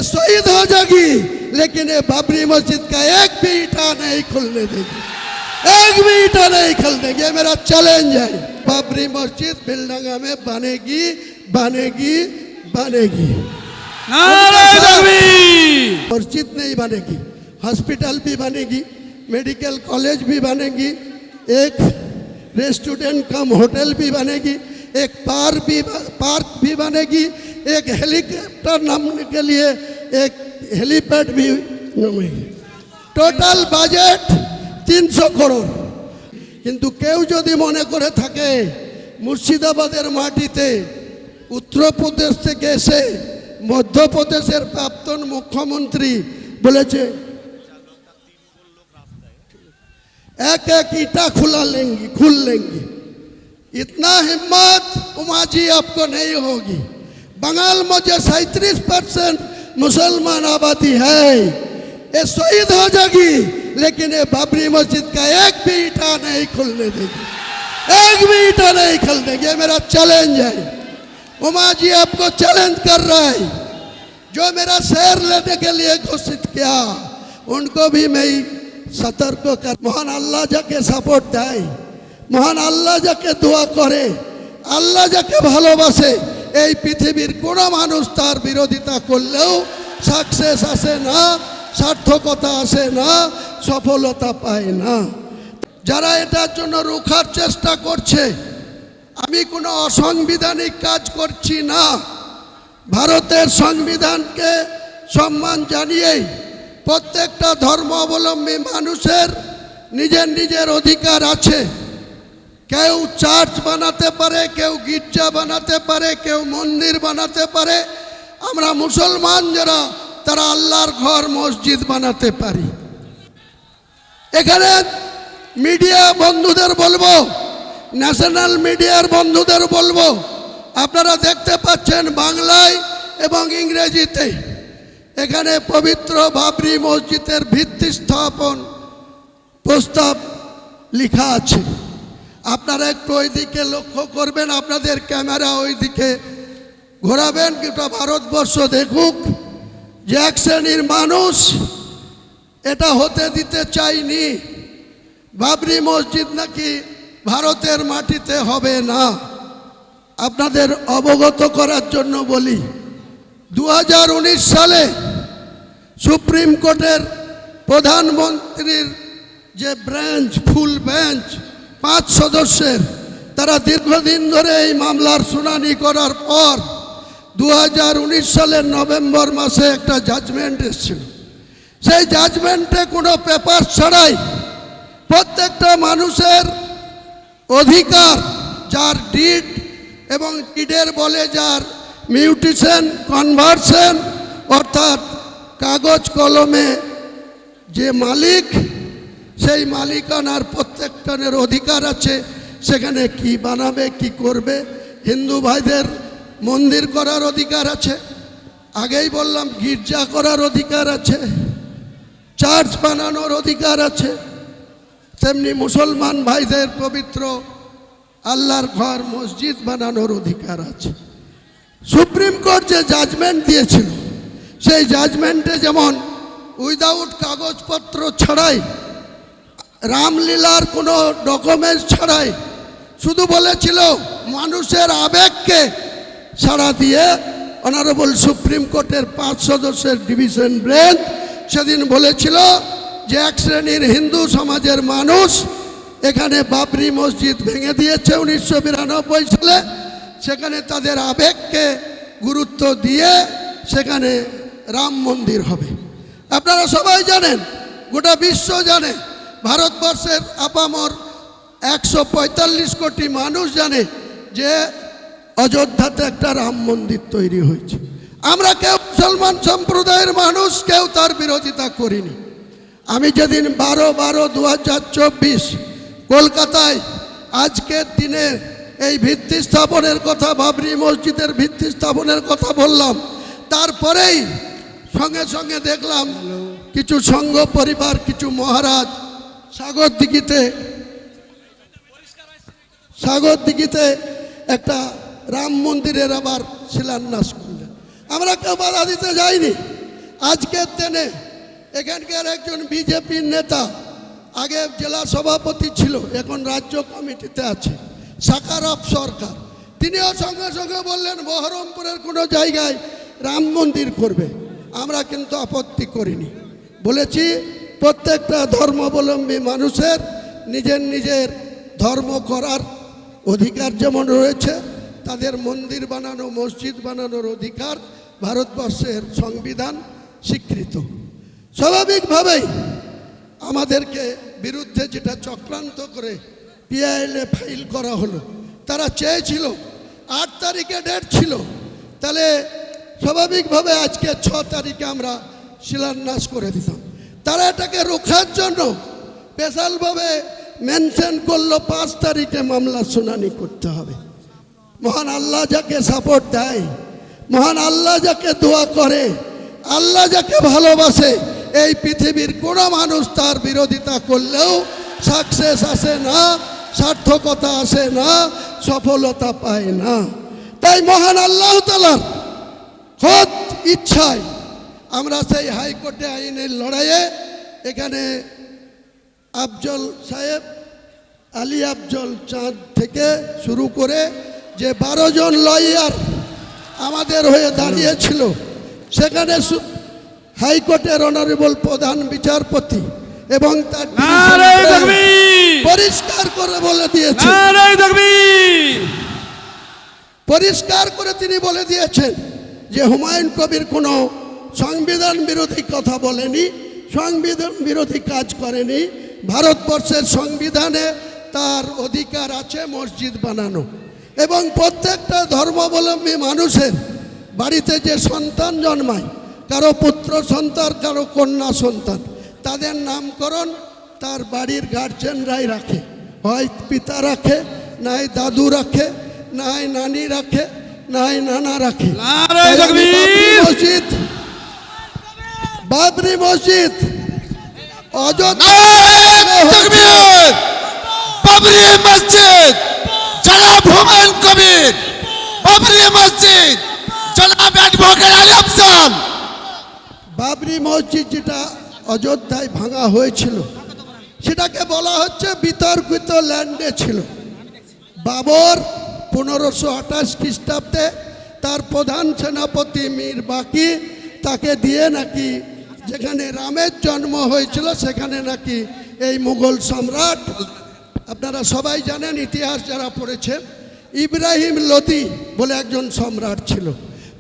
शहीद हो जाएगी, लेकिन ये बाबरी मस्जिद का एक भी ईंटा नहीं खुलने देगी, एक भी ईंटा नहीं खुलने देगी। ये मेरा चैलेंज है। बाबरी मस्जिद बिलडंगा में बनेगी, बनेगी, बनेगी। मस्जिद नहीं बनेगी, हॉस्पिटल भी बनेगी, मेडिकल कॉलेज भी बनेगी, एक रेस्टोरेंट कम होटल भी बनेगी, एक पार्क भी बनेगी, एक हेलीकॉप्टर नामने के लिए एक हेलीपैड भी नामेगी। Total budget 300 crore. किन्तु केउ यदि मने करे थाके मुर्शिदाबादेर माटीते उत्तर प्रदेश থেকে এসে মধ্যপ্রদেশের প্রাক্তন মুখ্যমন্ত্রী বলেছে एक एक ईंटा खुल लेंगे। इतना हिम्मत उमा जी आपको नहीं होगी। बंगाल में जो 37% मुसलमान आबादी है, ये शहीद हो जाएगी, लेकिन ये बाबरी मस्जिद का एक भी ईंटा नहीं खुलने देगी, एक भी ईंटा नहीं खुलने देगी। ये मेरा चैलेंज है। उमा जी आपको चैलेंज कर रहा है। जो मेरा शेयर लेने के लिए घोषित किया, उनको भी मैं सतर्क कर। महान अल्लाह जाके सपोर्ट देय, महान अल्लाह जाके দোয়া করে, আল্লাহ যাকে ভালোবাসে, এই পৃথিবীর কোনো মানুষ তার বিরোধিতা করলেও সাকসেস আসে না, সার্থকতা আসে না, সফলতা পায় না। যারা এটার জন্য রুখার চেষ্টা করছে, আমি কোনো অসাংবিধানিক কাজ করছি না। ভারতের সংবিধানকে সম্মান জানিয়ে প্রত্যেকটা ধর্মাবলম্বী মানুষের নিজের নিজের অধিকার আছে। কেউ চার্চ বানাতে পারে, কেউ গির্জা বানাতে পারে, কেউ মন্দির বানাতে পারে। আমরা মুসলমান যারা, তারা আল্লাহর ঘর মসজিদ বানাতে পারি। এখানে মিডিয়া বন্ধুদের বলবো, ন্যাশনাল মিডিয়ার বন্ধুদের বলবো, আপনারা দেখতে পাচ্ছেন বাংলায় এবং ইংরেজিতে এখানে পবিত্র বাবরি মসজিদের ভিত্তি স্থাপন প্রস্তাব লেখা আছে। আপনারা একটু ওইদিকে লক্ষ্য করবেন, আপনাদের ক্যামেরা ওইদিকে ঘোরাবেন, গোটা ভারতবর্ষ দেখুক যে এক শ্রেণীর মানুষ এটা হতে দিতে চায়নি। বাবরি মসজিদ নাকি ভারতের মাটিতে হবে না। আপনাদের অবগত করার জন্য বলি, 2019 সালে সুপ্রিম কোর্টের প্রধানমন্ত্রীর যে ব্রাঞ্চ, ফুল বেঞ্চ 5 সদস্যের, তারা দীর্ঘদিন ধরে এই মামলার শুনানি করার পর 2019 সালের নভেম্বর মাসে একটা জাজমেন্ট এসেছিল। সেই জাজমেন্টে কোনো পেপার ছাড়াই প্রত্যেকটা মানুষের অধিকার, যার ডিড এবং ডিডের বলে যার মিউটেশন, কনভার্সন, অর্থাৎ কাগজ কলমে যে মালিক, সেই মালিকানার প্রত্যেকটার অধিকার আছে। সেখানে কি বানাবে, কি করবে। হিন্দু ভাইদের মন্দির করার অধিকার আছে, আগেই বললাম গির্জা করার অধিকার আছে, চার্চ বানানোর অধিকার আছে। তেমনি মুসলমান ভাইদের পবিত্র আল্লাহর ঘর মসজিদ বানানোর অধিকার আছে। সুপ্রিম কোর্ট যে জাজমেন্ট দিয়েছিল, সেই জাজমেন্টে যেমন উইদাউট কাগজপত্র ছাড়াই, রামলীলার কোনো ডকুমেন্টস ছাড়াই, শুধু বলেছিল মানুষের আবেগকে সাড়া দিয়ে অনারেবল সুপ্রিম কোর্টের 5 সদস্যের ডিভিশন বেঞ্চ সেদিন বলেছিল যে এক শ্রেণীর হিন্দু সমাজের মানুষ এখানে বাবরি মসজিদ ভেঙে দিয়েছে 1992 সালে। সেখানে তাদের আবেগকে গুরুত্ব দিয়ে সেখানে রাম মন্দির হবে। আপনারা সবাই জানেন, গোটা বিশ্ব জানে, ভারতবর্ষের আপামর 145 কোটি মানুষ জানে যে অযোধ্যাতে একটা রাম মন্দির তৈরি হয়েছে। আমরা কেউ মুসলমান সম্প্রদায়ের মানুষ কেউ তার বিরোধিতা করিনি। আমি যেদিন 12/12/2024 কলকাতায় আজকের দিনে এই ভিত্তি স্থাপনের কথা, বাবরি মসজিদের ভিত্তি স্থাপনের কথা বললাম, তারপরেই সঙ্গে সঙ্গে দেখলাম কিছু সংঘ পরিবার, কিছু মহারাজ সাগরদিঘিতে একটা রাম মন্দিরের আবার শিলান্যাস করলেন। আমরা কেউ বাধা দিতে যাইনি। আজকের দিনে এখানকার একজন বিজেপির নেতা, আগে জেলা সভাপতি ছিল, এখন রাজ্য কমিটিতে আছে, সাকারাপ সরকার, তিনিও সঙ্গে সঙ্গে বললেন বহরমপুরের কোনো জায়গায় রাম মন্দির করবে। আমরা কিন্তু আপত্তি করিনি, বলেছি প্রত্যেকটা ধর্মাবলম্বী মানুষের নিজের নিজের ধর্ম করার অধিকার যেমন রয়েছে, তাদের মন্দির বানানো মসজিদ বানানোর অধিকার ভারতবর্ষের সংবিধান স্বীকৃত। স্বাভাবিকভাবেই আমাদেরকে বিরুদ্ধে যেটা চক্রান্ত করে পিআইএলে ফাইল করা হলো, তারা চেয়েছিল 8 তারিখে ডেট ছিল, তাহলে স্বাভাবিকভাবে আজকে 6 তারিখে আমরা শিলান্যাস করে দিতাম। তারা এটাকে রোখার জন্য স্পেশালভাবে মেনশন করলো 5 তারিখে মামলা শুনানি করতে হবে। মহান আল্লাহ যাকে সাপোর্ট দেয়, মহান আল্লাহ যাকে দোয়া করে, আল্লাহ যাকে ভালোবাসে, এই পৃথিবীর কোনো মানুষ তার বিরোধিতা করলেও সাকসেস আসে না, সার্থকতা আসে না, সফলতা পায় না। তাই মহান আল্লাহ তাআলার খোদ ইচ্ছায় আমরা সেই হাইকোর্টে আইনের লড়াইয়ে এখানে আফজল সাহেব, আলী আফজল চাঁদ থেকে শুরু করে যে 12 জন লয়ার আমাদের হয়ে দাঁড়িয়েছিল, সেখানে হাইকোর্টের অনারেবল প্রধান বিচারপতি এবং তার পরিষ্কার করে বলে দিয়েছেন, পরিষ্কার করে তিনি বলে দিয়েছেন যে হুমায়ুন কবির কোনো সংবিধান বিরোধী কথা বলেনি, সংবিধান বিরোধী কাজ করেনি। ভারতবর্ষের সংবিধানে তার অধিকার আছে মসজিদ বানানো, এবং প্রত্যেকটা ধর্মাবলম্বী মানুষের বাড়িতে যে সন্তান জন্মায়, কারো পুত্র সন্তান, কারো কন্যা সন্তান, তাদের নামকরণ তার বাড়ির গার্জেনরাই রাখে, হয় পিতা রাখে, নাই দাদু রাখে, নাই নানি রাখে, নাই নানা রাখে। বাবরি মসজিদ অযোধ্যা, বাবরি মসজিদ জনাব হুমায়ুন কবির, বাবরি মসজিদ জনাব অ্যাডভোকেট আলী আফজাল। বাবরি মসজিদ যেটা অযোধ্যায় ভাঙা হয়েছিল, সেটাকে বলা হচ্ছে বিতর্কিত ল্যান্ডে ছিল। বাবর 1528 খ্রিস্টাব্দে তার প্রধান সেনাপতি মীর বাকি তাকে দিয়ে নাকি যেখানে রামের জন্ম হয়েছিল সেখানে নাকি এই মুঘল সম্রাট, আপনারা সবাই জানেন ইতিহাস যারা পড়েছেন, ইব্রাহিম লোদি বলে একজন সম্রাট ছিল।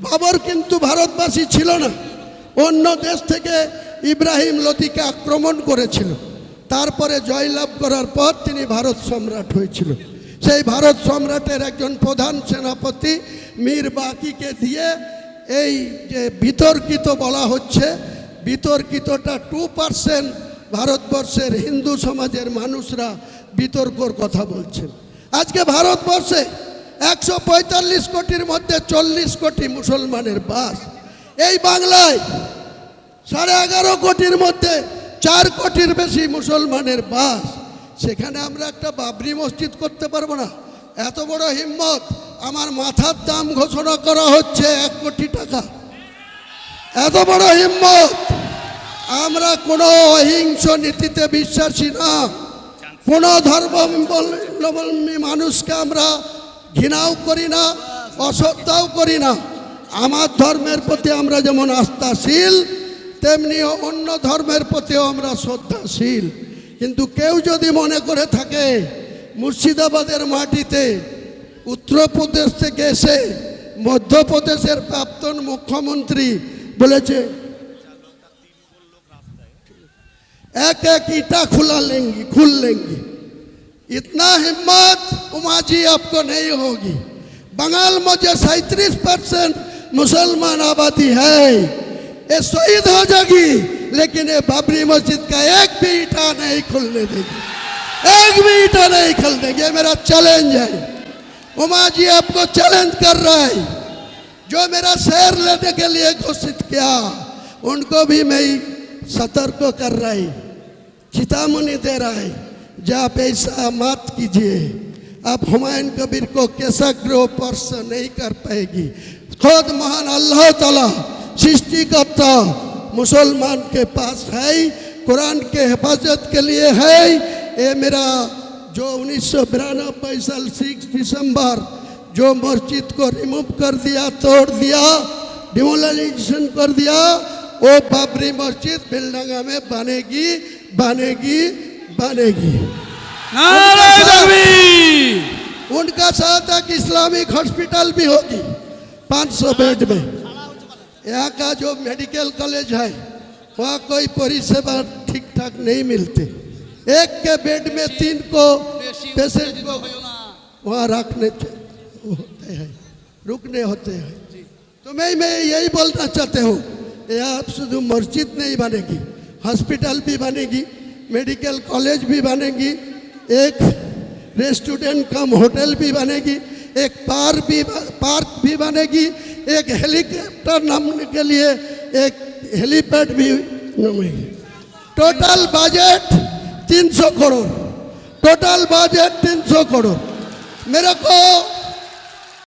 বাবর কিন্তু ভারতবাসী ছিল না, অন্য দেশ থেকে ইব্রাহিম লোদিকে আক্রমণ করেছিল, তারপরে জয়লাভ করার পর তিনি ভারত সম্রাট হয়েছিল। সেই ভারত সম্রাটের একজন প্রধান সেনাপতি মীর বাকিকে দিয়ে এই যে বিতর্কিত বলা হচ্ছে, বিতর্কিতটা 2% ভারতবর্ষের হিন্দু সমাজের মানুষরা বিতর্কর কথা বলছেন। আজকে ভারতবর্ষে 145 কোটির মধ্যে 40 কোটি মুসলমানের বাস। এই বাংলায় 11.5 কোটির মধ্যে 4 কোটির বেশি মুসলমানের বাস। সেখানে আমরা একটা বাবরি মসজিদ করতে পারবো না? এত বড় হিম্মত! আমার মাথার দাম ঘোষণা করা হচ্ছে 1 কোটি টাকা। এত বড় হিম্মত! আমরা কোনো অহিংস নীতিতে বিশ্বাসী না, কোনো ধর্মাবলম্বী মানুষকে আমরা ঘৃণাও করি না, অশ্রদ্ধাও করি না। আমার ধর্মের প্রতি আমরা যেমন আস্থাশীল, তেমনি অন্য ধর্মের প্রতিও আমরা শ্রদ্ধাশীল। কিন্তু কেউ যদি মনে করে থাকে মুর্শিদাবাদের মাটিতে উত্তরপ্রদেশ থেকে এসে মধ্যপ্রদেশের প্রাক্তন মুখ্যমন্ত্রী বলেছে एक एक ईटा खुल लेंगी, इतना हिम्मत उमा जी आपको नहीं होगी। बंगाल में जो 37% मुसलमान आबादी है, ये शहीद हो जाएगी, लेकिन ये बाबरी मस्जिद का एक भी ईटा नहीं खुलने देगी, एक भी ईटा नहीं खुल देगी। ये मेरा चैलेंज है। उमा जी आपको चैलेंज कर रहा है। जो मेरा शेर लेने के लिए घोषित किया, उनको भी मैं सतर्क कर रहा है, चेतावनी दे रहा है, जो आप ऐसा मत कीजिए। आप हुमायूं कबीर को केशाग्र स्पर्श नहीं कर पाएगी। खुद महान अल्लाह ताला सृष्टिकर्ता मुसलमान के पास है, कुरान के हिफाजत के लिए है। ये मेरा जो 1992 साल 6 दिसंबर जो मस्जिद को रिमूव कर दिया, तोड़ दिया, डिमोलाइजेशन कर दिया, वो बाबरी मस्जिद बेलडंगा में बनेगी बनेगी बनेगी। नारे तकबीर। उनका साथ एक इस्लामिक हॉस्पिटल भी होगी 500 बेड में। यहाँ का जो मेडिकल कॉलेज है वहाँ कोई परिसेवा ठीक ठाक नहीं मिलती। एक के बेड में 3 को पेशेंट को वहाँ रखने होते हैं, रुकने होते हैं। तो मैं यही बोलना चाहते हूँ, यहाँ शुद्ध मस्जिद नहीं बनेगी, हॉस्पिटल भी बनेगी, मेडिकल कॉलेज भी बनेगी, एक रेस्टोरेंट कम होटल भी बनेगी, एक पार्क भी बनेगी, एक हेलीकॉप्टर नामने के लिए एक हेलीपैड भी बनेगी। Total budget 300 crore, total budget 300 crore. मेरे को